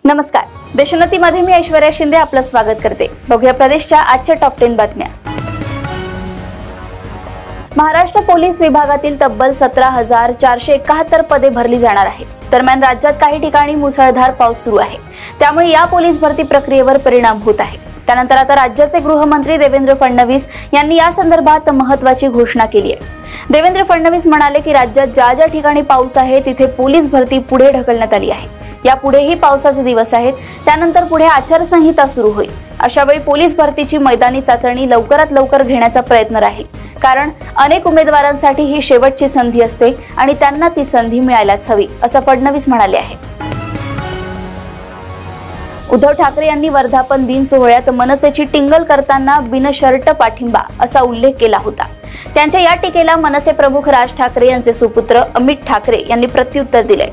नमस्कार, देशोन्नतीमध्ये मी ऐश्वर्या शिंदे आपलं स्वागत करते। बघूया प्रदेशच्या आजच्या टॉप 10 बातम्या। महाराष्ट्र पोलीस विभागातील तब्बल 17,471 पदे भरली जाणार आहेत। दरम्यान राज्यात काही ठिकाणी मुसळधार पाऊस सुरू आहे, त्यामुळे या पोलीस भरती प्रक्रियेवर परिणाम होत आहे। त्यानंतर आता राज्याचे गृहमंत्री देवेंद्र फडणवीस यांनी या संदर्भात महत्त्वाची घोषणा केली आहे। देवेंद्र फडणवीस म्हणाले की राज्यात ज्या ठिकाणी पाऊस आहे तिथे पोलीस भरती पुढे ढकलण्यात आली आहे। यापुढेही पावसाचे दिवस आहेत, त्यानंतर पुढे आचारसंहिता सुरू होईल। अशा वेळी पोलीस भरतीची मैदानी चाचणी लवकरात लवकर घेण्याचा प्रयत्न राहील, कारण अनेक उमेदवारांसाठी ही शेवटची संधी असते आणि त्यांना ती संधी मिळायलाच हवी, असं फडणवीस म्हणाले आहेत। उद्धव ठाकरे यांनी वर्धापन दिन सोहळ्यात मनसेची टिंगल करताना बिनशर्त पाठिंबा असा उल्लेख केला होता। त्यांच्या या टीकेला मनसे प्रमुख राज ठाकरे यांचे सुपुत्र अमित ठाकरे यांनी प्रत्युत्तर दिले।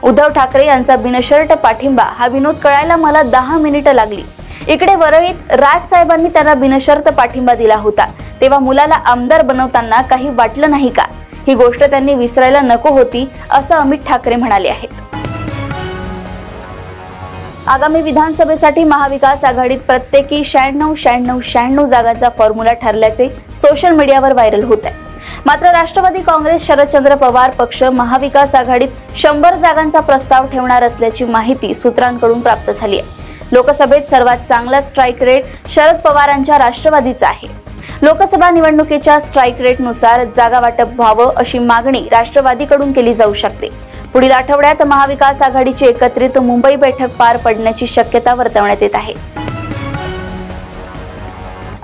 उद्धव ठाकरे यांचा बिनशर्त पाठिंबा हा विनोद कळायला मला 10 मिनिटं लागली। इकडे वरळीत राज साहेबांनी त्यांना बिनशर्त पाठिंबा दिला होता, तेव्हा मुलाला आमदार बनवताना काही वाटलं नाही का? ही गोष्ट त्यांनी विसरायला नको होती, असं अमित ठाकरे म्हणाले आहेत। आगामी विधानसभेसाठी महाविकास आघाडीत प्रत्येकी 96 जागांचा फॉर्म्युला ठरल्याचे सोशल मीडियावर व्हायरल होत आहे। मात्र राष्ट्रवादी काँग्रेस शरदचंद्र पवार पक्ष महाविकास आघाडीत 100 जागांचा प्रस्ताव ठेवणार असल्याची माहिती सूत्रांकडून प्राप्त झाली आहे। लोकसभेत सर्वात चांगला स्ट्राइक रेट शरद पवारांच्या राष्ट्रवादीचा आहे। लोकसभा निवडणुकीच्या स्ट्राइक रेटनुसार जागा वाटप व्हावं अशी मागणी राष्ट्रवादीकडून केली जाऊ शकते। पुढील आठवड्यात महाविकास आघाडीची एकत्रित मुंबई बैठक पार पडण्याची शक्यता वर्तवण्यात येत आहे।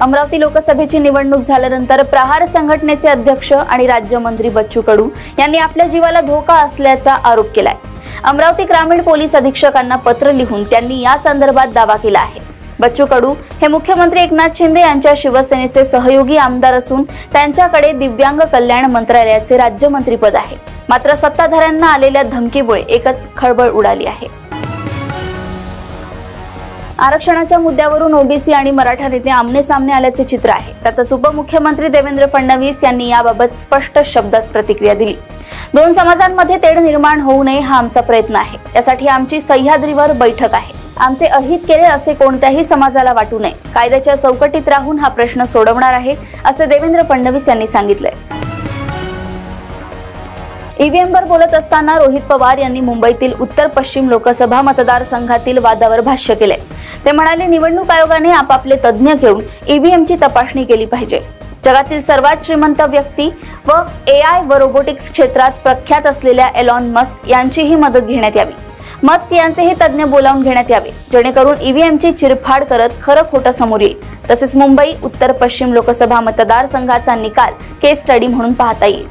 अमरावती लोकसभेची निवडणूक झाल्यानंतर प्रहार संघटनेचे अध्यक्ष आणि राज्यमंत्री बच्चू कडू यांनी आपल्या जीवाला धोका असल्याचा आरोप केलाय। अमरावती ग्रामीण पोलीस अधीक्षकांना पत्र लिहून त्यांनी या संदर्भात दावा केला आहे। बच्चू कडू हे मुख्यमंत्री एकनाथ शिंदे यांच्या शिवसेनेचे सहयोगी आमदार असून त्यांच्याकडे दिव्यांग कल्याण मंत्रालयाचे राज्यमंत्री पद आहे। मात्र सत्ताधाऱ्यांना आलेल्या धमकीमुळे एकच खळबळ उडाली आहे। आरक्षणाच्या मुद्द्यावरून ओबीसी आणि मराठा नेते आमने सामने आल्याचे चित्र आहे। त्यातच उपमुख्यमंत्री देवेंद्र फडणवीस यांनी याबाबत स्पष्ट शब्दात प्रतिक्रिया दिली। दोन समाजांमध्ये तेढ निर्माण होऊ नये हा आमचा प्रयत्न आहे। यासाठी आमची सह्याद्रीवर बैठक आहे। आमचे अहित केले असे कोणत्याही समाजाला वाटू नये। कायद्याच्या चौकटीत राहून हा प्रश्न सोडवणार आहे, असे देवेंद्र फडणवीस यांनी सांगितले। ईव्हीएमवर बोलत असताना रोहित पवार यांनी मुंबईतील उत्तर पश्चिम लोकसभा मतदारसंघातील वादावर भाष्य केले। ते म्हणाले, निवडणूक आयोगाने आपापले तज्ज्ञ घेऊन ईव्हीएमची तपासणी केली पाहिजे। जगातील सर्वात श्रीमंत व्यक्ती व एआय व रोबोटिक्स क्षेत्रात प्रख्यात असलेल्या एलॉन मस्क यांचीही मदत घेण्यात यावी। मस्क यांचेही तज्ज्ञ बोलावून घेण्यात यावे, जेणेकरून ईव्हीएमची चिरफाड करत खरं खोटं समोर येईल। तसेच मुंबई उत्तर पश्चिम लोकसभा मतदारसंघाचा निकाल केस स्टडी म्हणून पाहता येईल।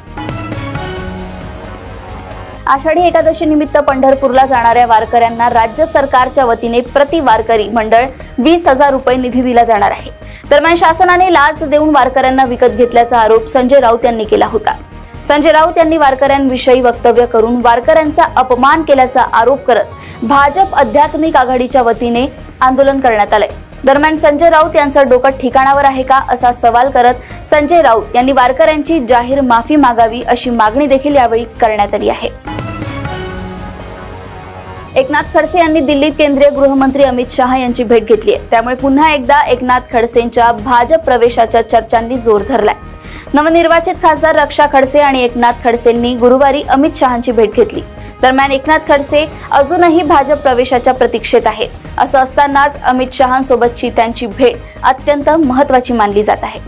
आषाढी एकादशी निमित्त पंढरपूरला जाणाऱ्या वारकऱ्यांना राज्य सरकारच्या वतीने प्रति वारकरी मंडळ 20,000 रुपये निधी दिला जाणार आहे। दरम्यान शासनाने लाच देऊन वारकऱ्यांना विकत घेतल्याचा आरोप संजय राऊत यांनी केला होता। संजय राऊत यांनी वारकऱ्यांविषयी वक्तव्य करून वारकऱ्यांचा अपमान केल्याचा आरोप करत भाजप आध्यात्मिक आघाडीच्या वतीने आंदोलन करण्यात आले। दरम्यान संजय राऊत यांचं डोकं ठिकाणावर आहे का असा सवाल करत संजय राऊत यांनी वारकऱ्यांची जाहीर माफी मागावी अशी मागणी देखील यावेळी करण्यात आली आहे। एकनाथ खडसे यांनी दिल्लीत केंद्रीय गृहमंत्री अमित शहा यांची भेट घेतली आहे। त्यामुळे पुन्हा एकदा एकनाथ खडसेंच्या भाजप प्रवेशाच्या चर्चांनी जोर धरलाय। नवनिर्वाचित खासदार रक्षा खडसे आणि एकनाथ खडसेंनी गुरुवारी अमित शहांची भेट घेतली। दरम्यान एकनाथ खडसे अजूनही भाजप प्रवेशाच्या प्रतीक्षेत आहेत। असं असतानाच अमित शहांसोबतची त्यांची भेट अत्यंत महत्त्वाची मानली जात आहे।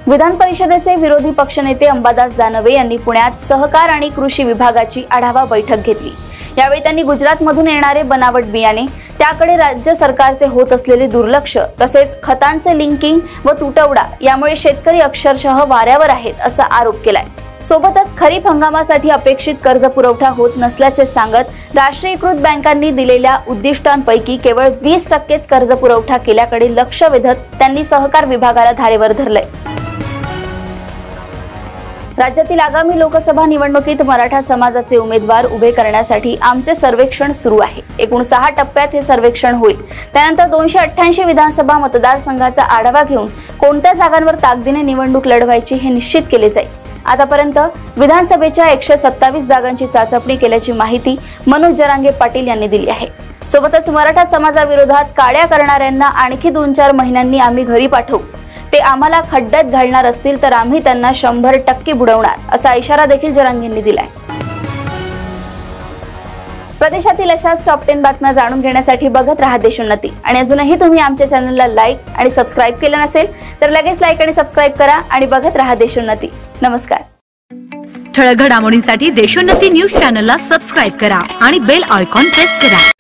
विधान परिषदेचे विरोधी पक्षनेते अंबादास दानवे यांनी पुण्यात सहकार आणि कृषी विभागाची आढावा बैठक घेतली। यावेळी त्यांनी गुजरातमधून येणारे बनावट बियाणे, त्याकडे राज्य सरकारचे होत असलेले दुर्लक्ष, तसेच खतांचे लिंकिंग व तुटवडा यामुळे शेतकरी अक्षरशः वाऱ्यावर आहेत असा आरोप केलाय। सोबतच खरीप हंगामासाठी अपेक्षित कर्ज पुरवठा होत नसल्याचे सांगत राष्ट्रीयकृत बँकांनी दिलेल्या उद्दिष्टांपैकी केवळ 20% कर्ज पुरवठा केल्याकडे लक्ष वेधत त्यांनी सहकार विभागाला धारेवर धरलंय। राज्यातील आगामी लोकसभा निवडणुकीत मराठा समाजाचे उमेदवार उभे करण्यासाठी आमचे सर्वेक्षण सुरू आहे। एकूण 6 टप्प्यात हे सर्वेक्षण होईल। त्यानंतर 288 विधानसभा मतदारसंघाचा आढावा घेऊन कोणत्या जागांवर ताकदीने निवडणूक लढवायची हे निश्चित केले जाईल। आतापर्यंत विधानसभेच्या 127 जागांची चाचपणी केल्याची माहिती मनोज जरांगे पाटील यांनी दिली आहे। सोबतच मराठा समाजाविरोधात काड्या करणाऱ्यांना आणखी 2-4 महिन्यांनी आम्ही घरी पाठवू, ते आम्हाला खड्ड्यात घालणार असतील तर आम्ही त्यांना 100% बुडवणार, असा इशारा देखील जरांगेंनी दिलाय। प्रदेशातील अशाच टॉप 10 बातम्या जाणून घेण्यासाठी बघत रहा देशोन्नती। आणि अजूनही तुम्ही आमच्या चॅनलला लाईक आणि सबस्क्राईब केलं नसेल तर लगेच लाईक आणि सबस्क्राईब करा आणि बघत रहा देशोन्नती। नमस्कार। ठळक घडामोडींसाठी देशोन्नती न्यूज चॅनलला सबस्क्राईब करा आणि बेल आयकॉन प्रेस करा।